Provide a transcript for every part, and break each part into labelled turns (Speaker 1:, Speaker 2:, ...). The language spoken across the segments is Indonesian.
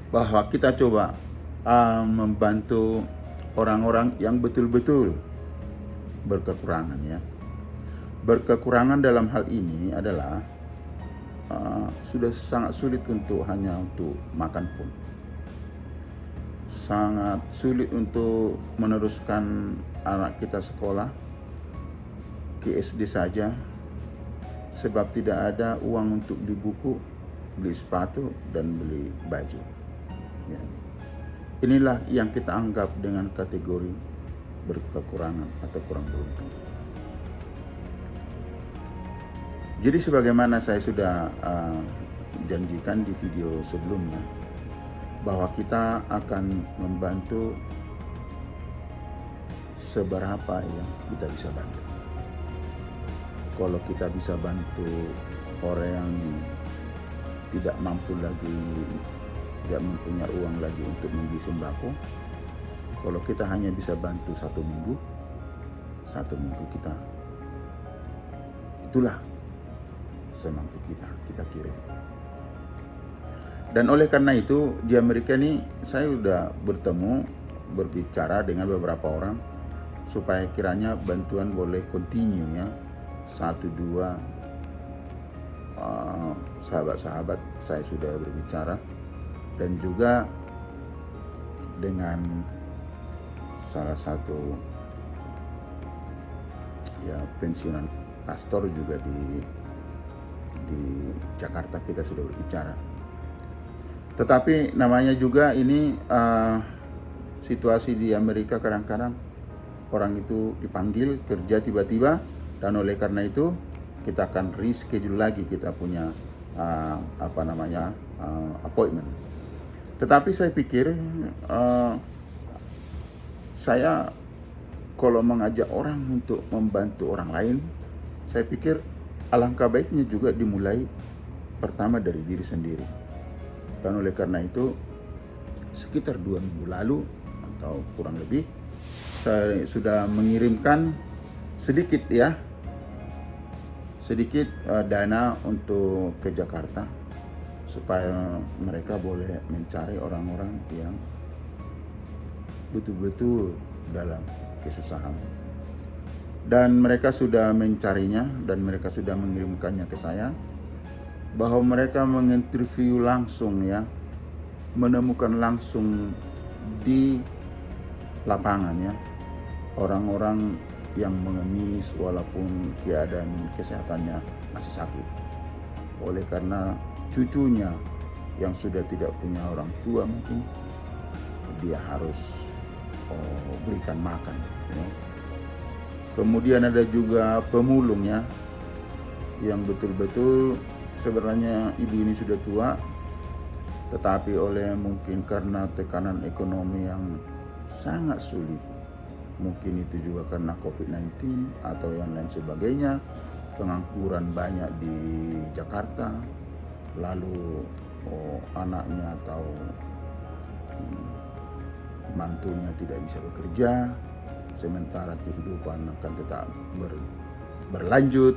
Speaker 1: bahwa kita coba membantu orang-orang yang betul-betul berkekurangan ya. Berkekurangan dalam hal ini adalah sudah sangat sulit hanya untuk makan pun. Sangat sulit untuk meneruskan anak kita sekolah ke SD saja, sebab tidak ada uang untuk beli buku, beli sepatu, dan beli baju. Ya. Inilah yang kita anggap dengan kategori berkekurangan atau kurang beruntung. Jadi sebagaimana saya sudah janjikan di video sebelumnya, bahwa kita akan membantu seberapa yang kita bisa bantu. Kalau kita bisa bantu orang yang tidak mampu lagi, tidak mempunyai uang lagi untuk membeli sembako, kalau kita hanya bisa bantu satu minggu kita, itulah semampu kita kirim. Dan oleh karena itu di Amerika ini saya sudah berbicara dengan beberapa orang supaya kiranya bantuan boleh continue ya. 1-2 sahabat-sahabat saya sudah berbicara, dan juga dengan salah satu ya pensiunan pastor juga di Jakarta kita sudah berbicara. Tetapi namanya juga ini situasi di Amerika, kadang-kadang orang itu dipanggil kerja tiba-tiba, dan oleh karena itu kita akan reschedule lagi kita punya appointment. Tetapi saya pikir saya kalau mengajak orang untuk membantu orang lain, saya pikir alangkah baiknya juga dimulai pertama dari diri sendiri. Dan oleh karena itu sekitar 2 minggu lalu atau kurang lebih, saya sudah mengirimkan sedikit dana untuk ke Jakarta supaya mereka boleh mencari orang-orang yang betul-betul dalam kesusahan. Dan mereka sudah mencarinya dan mereka sudah mengirimkannya ke saya, bahwa mereka menginterview langsung ya, menemukan langsung di lapangan ya, orang-orang yang mengemis walaupun keadaan kesehatannya masih sakit. Oleh karena cucunya yang sudah tidak punya orang tua, mungkin dia harus berikan makan ya. Kemudian ada juga pemulung ya, yang betul-betul sebenarnya ibu ini sudah tua, tetapi oleh mungkin karena tekanan ekonomi yang sangat sulit, mungkin itu juga karena COVID-19 atau yang lain sebagainya, pengangguran banyak di Jakarta, lalu anaknya atau mantunya tidak bisa bekerja, sementara kehidupan akan tetap berlanjut,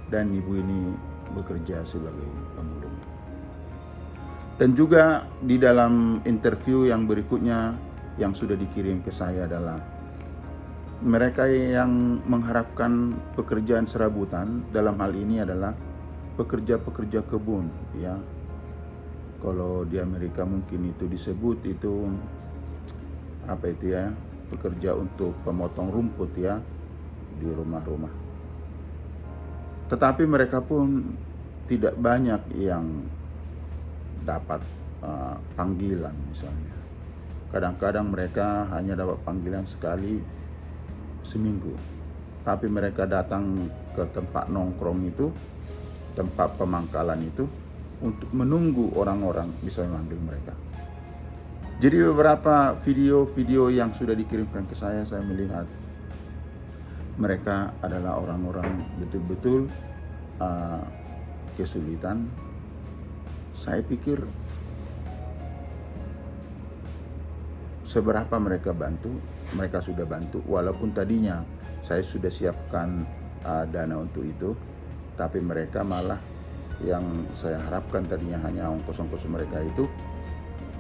Speaker 1: dan ibu ini bekerja sebagai pemulung. Dan juga di dalam interview yang berikutnya yang sudah dikirim ke saya adalah mereka yang mengharapkan pekerjaan serabutan, dalam hal ini adalah pekerja-pekerja kebun ya. Kalau di Amerika mungkin itu disebut itu pekerja untuk pemotong rumput ya di rumah-rumah. Tetapi mereka pun tidak banyak yang dapat panggilan misalnya. Kadang-kadang mereka hanya dapat panggilan sekali seminggu. Tapi mereka datang ke tempat nongkrong itu, tempat pemangkalan itu, untuk menunggu orang-orang bisa memanggil mereka. Jadi beberapa video-video yang sudah dikirimkan ke saya melihat mereka adalah orang-orang betul-betul kesulitan. Saya pikir seberapa mereka sudah bantu, walaupun tadinya saya sudah siapkan dana untuk itu, tapi mereka malah yang saya harapkan tadinya hanya ongkos-ongkos mereka itu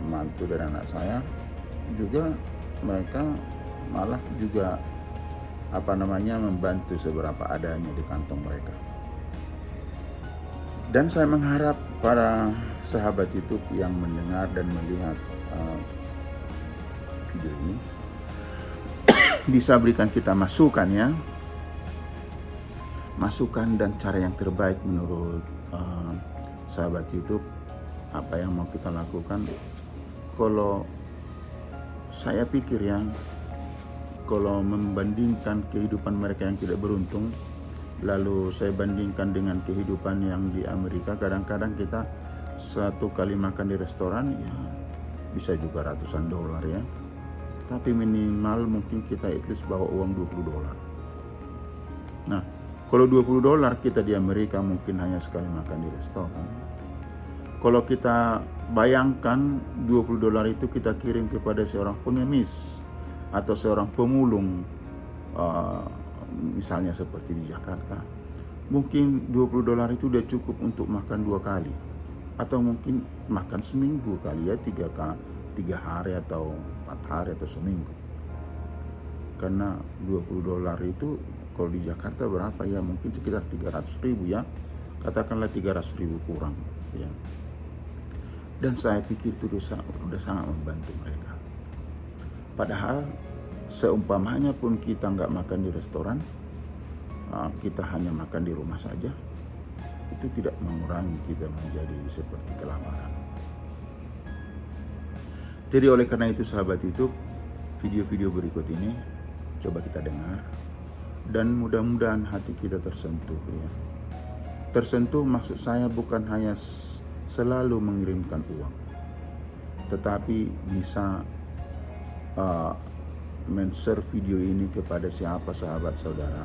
Speaker 1: mantu dan anak saya juga mereka malah juga membantu seberapa adanya di kantong mereka. Dan saya mengharap para sahabat YouTube yang mendengar dan melihat video ini bisa berikan kita masukan ya, masukan dan cara yang terbaik menurut sahabat YouTube, apa yang mau kita lakukan. Kalau saya pikir ya, kalau membandingkan kehidupan mereka yang tidak beruntung, lalu saya bandingkan dengan kehidupan yang di Amerika, kadang-kadang kita satu kali makan di restoran ya bisa juga ratusan dolar ya, tapi minimal mungkin kita at least bawa uang $20. Nah, kalau $20 kita di Amerika mungkin hanya sekali makan di restoran. Kalau kita bayangkan $20 itu kita kirim kepada seorang pengemis atau seorang pemulung, misalnya seperti di Jakarta, mungkin $20 itu udah cukup untuk makan 2 kali, atau mungkin makan seminggu kali ya, 3 hari atau 4 hari atau seminggu. Karena $20 itu kalau di Jakarta berapa ya, mungkin sekitar 300.000 ya, katakanlah 300.000 kurang ya. Dan saya pikir itu udah sangat membantu mereka. Padahal seumpamanya pun kita nggak makan di restoran, kita hanya makan di rumah saja, itu tidak mengurangi kita menjadi seperti kelaparan. Jadi oleh karena itu sahabat YouTube, video-video berikut ini coba kita dengar dan mudah-mudahan hati kita tersentuh ya. Tersentuh maksud saya bukan hanya selalu mengirimkan uang, tetapi bisa men-share video ini kepada siapa sahabat saudara,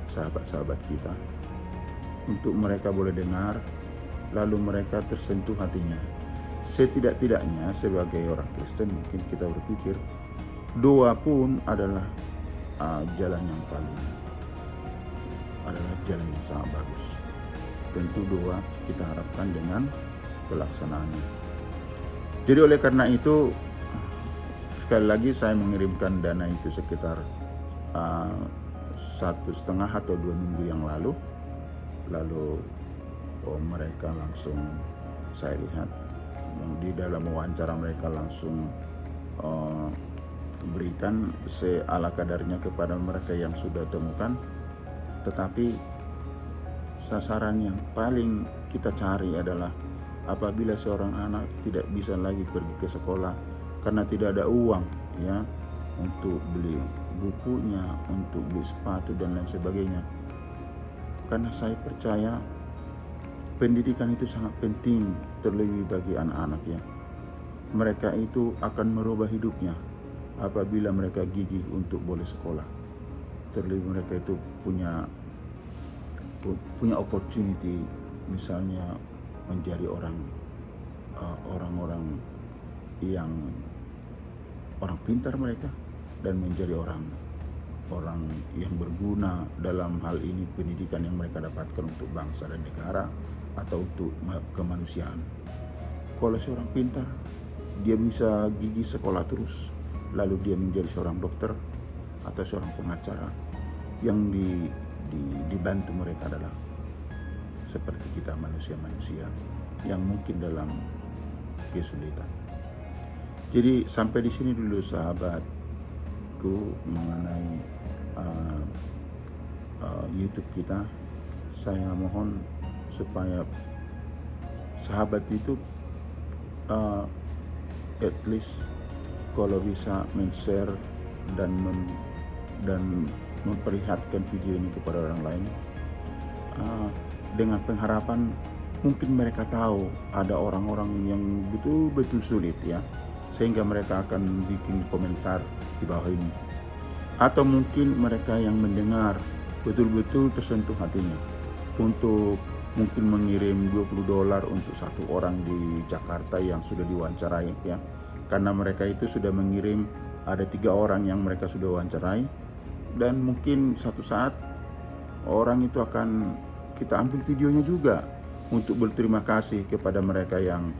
Speaker 1: sahabat-sahabat kita, untuk mereka boleh dengar, lalu mereka tersentuh hatinya. Setidak-tidaknya sebagai orang Kristen mungkin kita berpikir doa pun adalah jalan yang sangat bagus. Tentu doa kita harapkan dengan pelaksanaannya. Jadi oleh karena itu sekali lagi saya mengirimkan dana itu sekitar 1,5 atau 2 minggu yang lalu mereka langsung, saya lihat di dalam wawancara mereka langsung berikan seala kadarnya kepada mereka yang sudah temukan. Tetapi sasaran yang paling kita cari adalah apabila seorang anak tidak bisa lagi pergi ke sekolah karena tidak ada uang ya untuk beli bukunya, untuk beli sepatu dan lain sebagainya. Karena saya percaya pendidikan itu sangat penting, terlebih bagi anak-anak ya. Mereka itu akan merubah hidupnya apabila mereka gigih untuk boleh sekolah. Terlebih mereka itu punya opportunity, misalnya menjadi orang-orang yang orang pintar mereka, dan menjadi orang yang berguna dalam hal ini pendidikan yang mereka dapatkan untuk bangsa dan negara atau untuk kemanusiaan. Kalau seorang pintar, dia bisa gigih sekolah terus, lalu dia menjadi seorang dokter atau seorang pengacara, yang dibantu mereka adalah seperti kita manusia-manusia yang mungkin dalam kesulitan. Jadi sampai di sini dulu sahabatku mengenai YouTube kita. Saya mohon supaya sahabat YouTube at least kalau bisa men-share dan memperlihatkan video ini kepada orang lain, dengan pengharapan mungkin mereka tahu ada orang-orang yang betul-betul sulit ya, sehingga mereka akan bikin komentar di bawah ini. Atau mungkin mereka yang mendengar betul-betul tersentuh hatinya untuk mungkin mengirim $20 untuk satu orang di Jakarta yang sudah diwawancarai ya. Karena mereka itu sudah mengirim, ada 3 orang yang mereka sudah wawancarai, dan mungkin satu saat orang itu akan kita ambil videonya juga untuk berterima kasih kepada mereka yang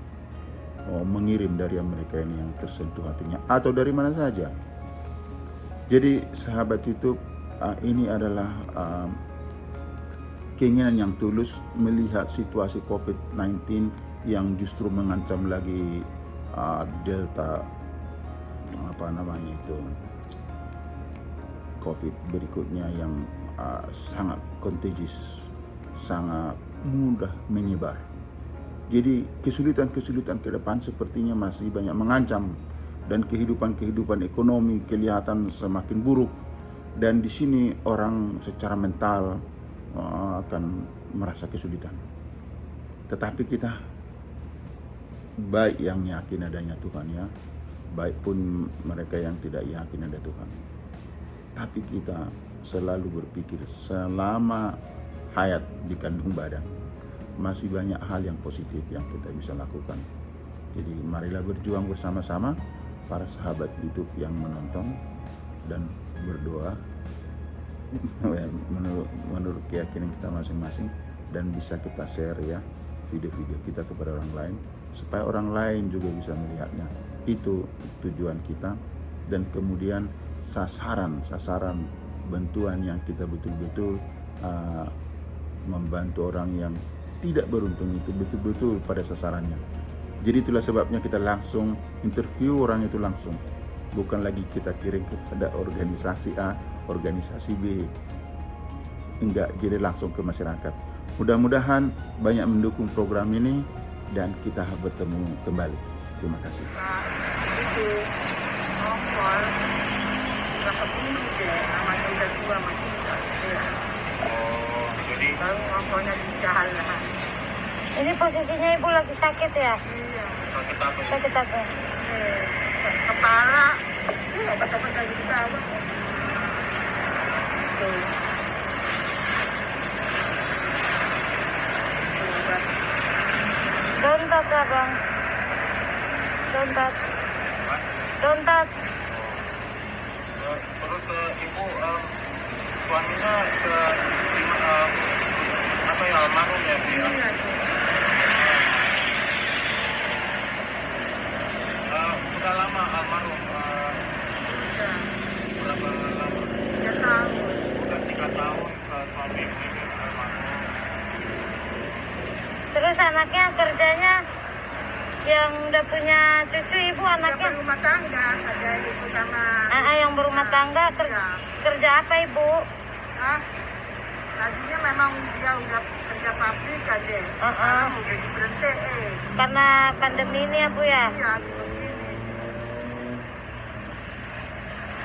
Speaker 1: mengirim dari mereka ini yang tersentuh hatinya atau dari mana saja. Jadi sahabat YouTube, ini adalah keinginan yang tulus melihat situasi COVID-19 yang justru mengancam lagi Delta COVID berikutnya yang sangat contagious, sangat mudah menyebar. Jadi kesulitan-kesulitan ke depan sepertinya masih banyak mengancam dan kehidupan ekonomi kelihatan semakin buruk, dan di sini orang secara mental akan merasa kesulitan. Tetapi kita baik yang yakin adanya Tuhan ya, baik pun mereka yang tidak yakin ada Tuhan. Tapi kita selalu berpikir selama hayat di kandung badan masih banyak hal yang positif yang kita bisa lakukan. Jadi marilah berjuang bersama-sama para sahabat YouTube yang menonton dan berdoa menurut keyakinan kita masing-masing, dan bisa kita share ya video-video kita kepada orang lain supaya orang lain juga bisa melihatnya. Itu tujuan kita, dan kemudian sasaran bantuan yang kita betul-betul membantu orang yang tidak beruntung itu betul-betul pada sasarannya. Jadi itulah sebabnya kita langsung interview orang itu langsung, bukan lagi kita kirim kepada organisasi A, organisasi B. Enggak, jadi langsung ke masyarakat. Mudah-mudahan banyak mendukung program ini dan kita bertemu kembali. Terima kasih.
Speaker 2: Itu ongkol nggak kebunuh deh, namanya udah tua masih bisa.
Speaker 3: Oh, jadi
Speaker 2: Baru ongkolnya dijalan.
Speaker 4: Ini posisinya ibu lagi sakit ya?
Speaker 2: Iya.
Speaker 3: sakit apa ya?
Speaker 4: Sakit apa?
Speaker 2: Kepala, obat-obatan di bawah. Tuh.
Speaker 4: Don't touch abang. Don't touch. Don't touch.
Speaker 3: Terus ibu suaminya apa ya, almarhum ya Bu ya?
Speaker 2: Iya tuh.
Speaker 3: Sudah lama almarhum,
Speaker 2: Udah.
Speaker 3: berapa lama?
Speaker 2: 3 tahun.
Speaker 3: Udah 3 tahun suami ibu ini almarhum.
Speaker 4: Terus anaknya kerjanya yang udah punya cucu ibu,
Speaker 2: Dia
Speaker 4: anaknya
Speaker 2: berumah tangga, ada ibu sama.
Speaker 4: yang berumah tangga
Speaker 2: Iya.
Speaker 4: kerja apa ibu?
Speaker 2: Ah, tadinya memang dia udah kerja pabrik kan deh. Sekarang udah diberhenti.
Speaker 4: Karena pandemi ini ya bu ya?
Speaker 2: Iya gitu.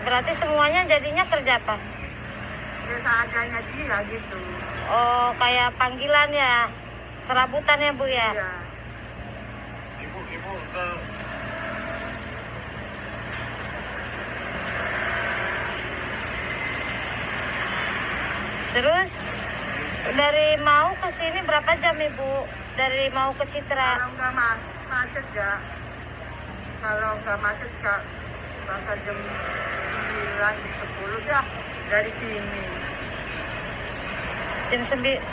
Speaker 4: Berarti semuanya jadinya kerja apa?
Speaker 2: Biasa adanya dia gitu.
Speaker 4: Oh kayak panggilan ya? Serabutan ya bu ya?
Speaker 2: Iya.
Speaker 3: Ibu
Speaker 4: Terus dari Mau ke sini berapa jam ibu? Dari Mau ke Citra?
Speaker 2: Kalau nggak macet ya. Kalau nggak macet kak, rasa jam 9, 10 dah dari sini.
Speaker 4: Jam 9.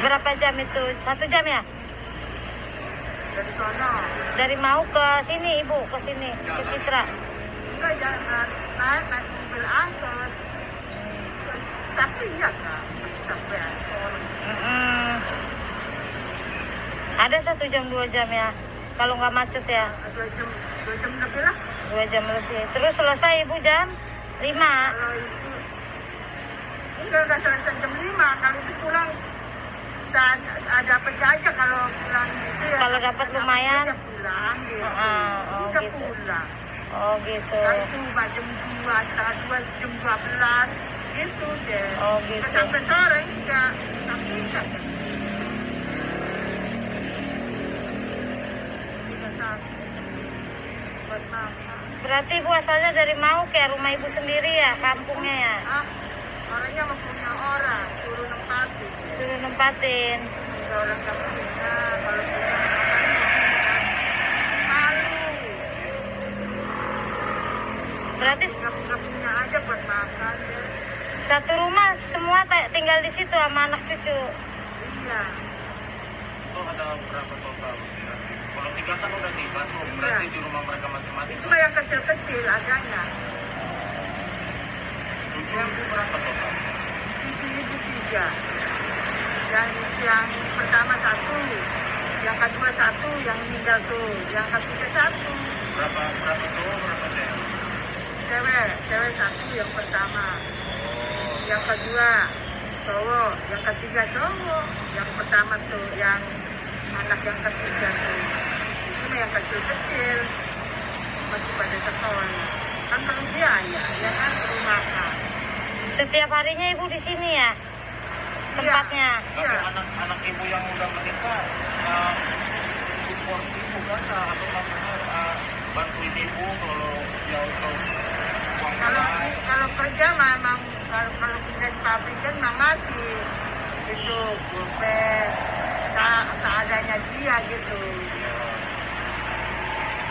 Speaker 4: Berapa jam itu? 1 jam ya?
Speaker 2: Dari sono.
Speaker 4: Dari Mau ke sini ibu, ke sini, ke Citra.
Speaker 2: Enggak, jangan naik mobil angkot. Tapi iya kak, sampai angkot.
Speaker 4: Ada 1 jam 2 jam ya? Kalau nggak macet ya?
Speaker 2: 2 jam lebih lah.
Speaker 4: 2 jam lebih. Terus selesai ibu jam 5.
Speaker 2: Kalau itu enggak selesai jam 5. Kalau itu pulang saat ada penjajah, kalau pulang gitu ya.
Speaker 4: Kalau dapat lumayan.
Speaker 2: Ya pulang gitu.
Speaker 4: Oh,
Speaker 2: Udah
Speaker 4: gitu.
Speaker 2: pulang.
Speaker 4: Oh gitu.
Speaker 2: Kalau itu jam 2, setengah 2, jam 12 gitu deh.
Speaker 4: Oh gitu.
Speaker 2: Sampai sore enggak. Tapi enggak. Bisa sampai buat makan.
Speaker 4: Berarti ibu asalnya dari Mau kayak rumah ibu sendiri ya, kampungnya ya?
Speaker 2: Ah, orangnya mau punya orang, suruh nempatin.
Speaker 4: Suruh nempatin.
Speaker 2: Ada orang nggak punya, kalau punya malu.
Speaker 4: Berarti
Speaker 2: Nggak punya aja buat makan deh.
Speaker 4: satu rumah semua tinggal di situ sama anak cucu.
Speaker 2: Iya.
Speaker 3: itu ada berapa total? Kalau 3 kan udah 3 tuh, berarti di rumah mereka masing-masing.
Speaker 2: Itu mah yang kecil-kecil adanya.
Speaker 3: 7 itu berapa total?
Speaker 2: 7.003. Yang pertama 1, yang kedua 1, yang meninggal tuh, yang ketiga 1.
Speaker 3: Berapa cowok, berapa cewek?
Speaker 2: Cewek 1 yang pertama. Yang kedua cowok, yang ketiga cowok. Yang pertama tuh yang anak yang ketiga tuh. Itu mah yang kecil-kecil. Masih pada sekolah. Kan perlu biaya, ya kan perlu makan.
Speaker 4: Setiap harinya ibu di sini ya? Tempatnya?
Speaker 3: Tapi
Speaker 2: Iya.
Speaker 3: anak ibu yang udah menikah, support ibu kan, atau maksudnya bantuin ibu kalau ya untuk uang balai.
Speaker 2: Kalau kerja memang kalau kerja di pabrik kan memang masih itu pulpen seadanya dia gitu.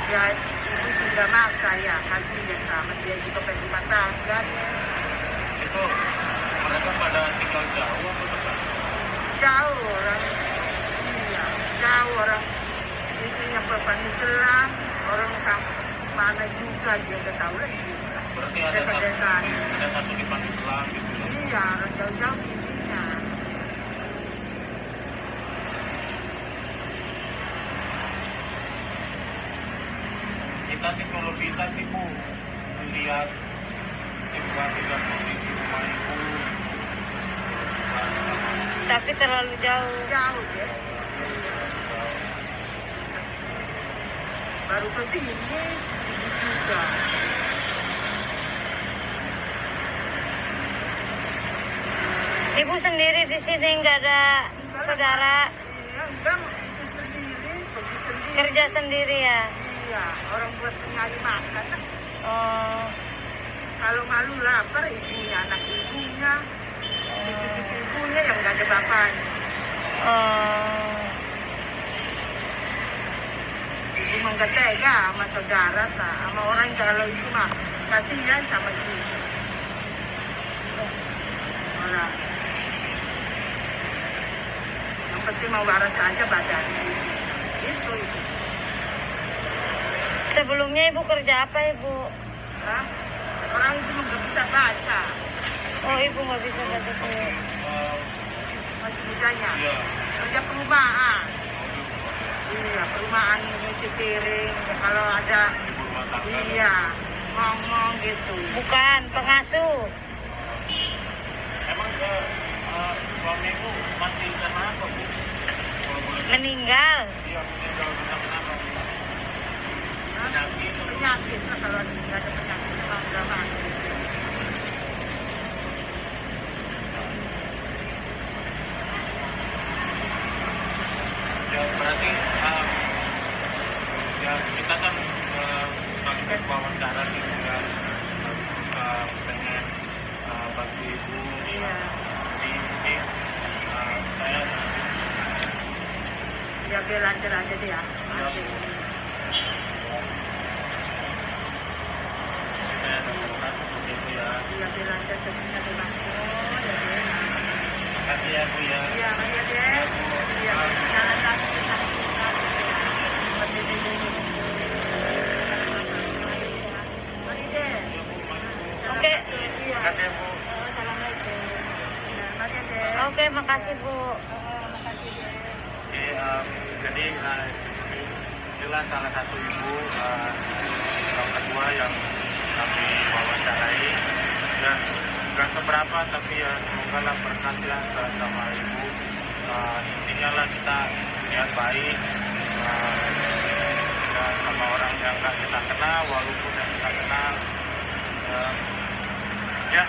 Speaker 2: Ya ibu sudah maksa ya kasih ya sama dia juga pengen rumah tangga.
Speaker 3: Itu mereka pada tinggal jauh atau dekat?
Speaker 2: Jauh orang, iya jauh orang istrinya Perpanitelang, orang mana juga dia nggak tahu lagi.
Speaker 3: Berarti ada satu di Pandeglang gitu ya.
Speaker 2: Iya, orang jauh-jauh istrinya.
Speaker 3: Kita sih kalau bisa sih Bu melihat situasi dan kondisi rumah ibu.
Speaker 4: Tapi terlalu jauh.
Speaker 2: Jauh ya. Baru ke sini juga.
Speaker 4: Ibu sendiri di sini nggak ada saudara,
Speaker 2: Iya, enggak itu sendiri, pergi sendiri.
Speaker 4: kerja sendiri ya?
Speaker 2: Iya, orang buat nyari makan.
Speaker 4: Oh,
Speaker 2: Kalau malu lapar ibunya, anak ibunya, cucu ibunya yang nggak ada bapaknya.
Speaker 4: oh.
Speaker 2: Ibu mah nggak tega sama saudara, tak. Sama orang kalau itu mah kasihan sama ibu. Orang. Yang penting mau waras aja badannya. Itu.
Speaker 4: Sebelumnya ibu kerja apa ibu?
Speaker 2: Hah? Orang itu mah nggak bisa baca.
Speaker 4: Oh ibu nggak bisa baca tuh.
Speaker 2: Masih mudanya.
Speaker 3: Iya.
Speaker 2: Kerja perumahan. Iya, perumahan nyuci piring. Kalau ada,
Speaker 3: Ibu rumah tangga.
Speaker 2: iya, ngomong gitu.
Speaker 4: Bukan pengasuh.
Speaker 3: Emang suami ibu mati karena apa Bu? Kalau boleh
Speaker 4: Meninggal.
Speaker 3: dia meninggal karena kenapa?
Speaker 2: Hah?
Speaker 3: Penyakit.
Speaker 2: Penyakit lah, kalau nggak ada penyakit mah nggak mati.
Speaker 3: Ya berarti ya kita kan sekaligus wawancara gitu kan, pengen bantu ibu.
Speaker 2: Iya.
Speaker 3: Jadi mungkin saya
Speaker 2: Ya biar lancar aja deh ya. Nanti.
Speaker 3: saya doakan seperti itu ya.
Speaker 2: Iya biar lancar semuanya deh Mas. Oh ya deh.
Speaker 3: Makasih ya Bu ya.
Speaker 2: Iya makanya deh. Iya jalan lagi kita. Mari deh.
Speaker 4: Oke.
Speaker 2: Iya.
Speaker 3: Makasih ya Bu.
Speaker 2: Assalamualaikum. Nah, mari deh.
Speaker 4: Oke, makasih bu.
Speaker 2: Makasih deh.
Speaker 3: Oke, jadi inilah salah satu ibu yang kedua yang kami wawancarai. Ya, nggak seberapa tapi ya semoga lah berkat ya sama ibu. Intinya lah kita niat baik ya, sama orang yang nggak kita kenal walaupun yang kita kenal. Ya,